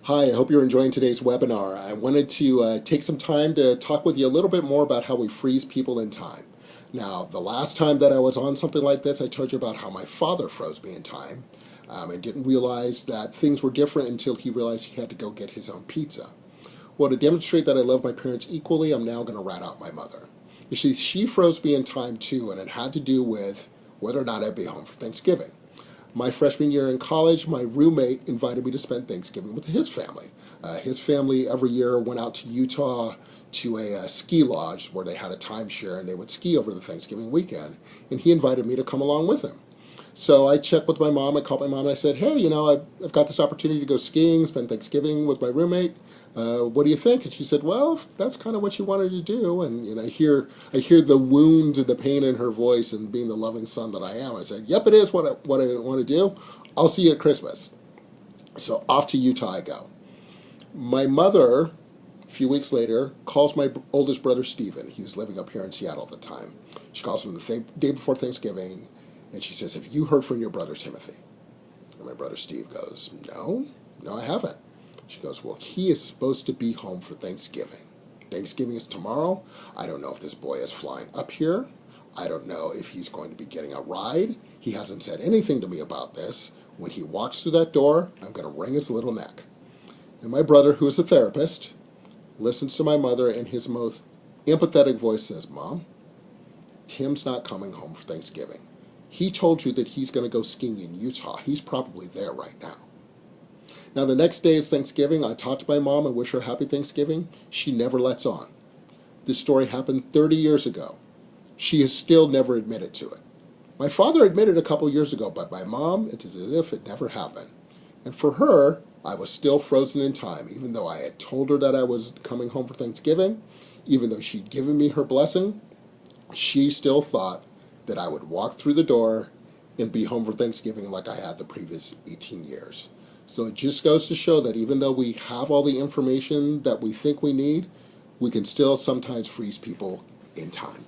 Hi, I hope you're enjoying today's webinar. I wanted to take some time to talk with you a little bit more about how we freeze people in time. Now, the last time that I was on something like this, I told you about how my father froze me in time and didn't realize that things were different until he realized he had to go get his own pizza. Well, to demonstrate that I love my parents equally, I'm now going to rat out my mother. You see, she froze me in time too, and it had to do with whether or not I'd be home for Thanksgiving. My freshman year in college, my roommate invited me to spend Thanksgiving with his family. His family every year went out to Utah to a ski lodge where they had a timeshare and they would ski over the Thanksgiving weekend. And he invited me to come along with him. So I checked with my mom. I called my mom and I said, hey, I've got this opportunity to go skiing, spend Thanksgiving with my roommate. What do you think? And she said, well, if that's kind of what you wanted to do. And I hear the wound and the pain in her voice, and being the loving son that I am, I said, yep, it is what I want to do. I'll see you at Christmas. So off to Utah I go. My mother, a few weeks later, calls my oldest brother, Stephen. He was living up here in Seattle at the time. She calls him the day before Thanksgiving, and she says, have you heard from your brother, Timothy? And my brother, Steve, goes, no, I haven't. She goes, well, he is supposed to be home for Thanksgiving. Thanksgiving is tomorrow. I don't know if this boy is flying up here. I don't know if he's going to be getting a ride. He hasn't said anything to me about this. When he walks through that door, I'm going to wring his little neck. And my brother, who is a therapist, listens to my mother, and his most empathetic voice says, Mom, Tim's not coming home for Thanksgiving. He told you that he's going to go skiing in Utah. He's probably there right now. Now, the next day is Thanksgiving. I talk to my mom and wish her happy Thanksgiving. She never lets on. This story happened 30 years ago. She has still never admitted to it. My father admitted a couple years ago, but my mom, it's as if it never happened. And for her, I was still frozen in time, even though I had told her that I was coming home for Thanksgiving, even though she'd given me her blessing, she still thought that I would walk through the door and be home for Thanksgiving like I had the previous 18 years. So it just goes to show that even though we have all the information that we think we need, we can still sometimes freeze people in time.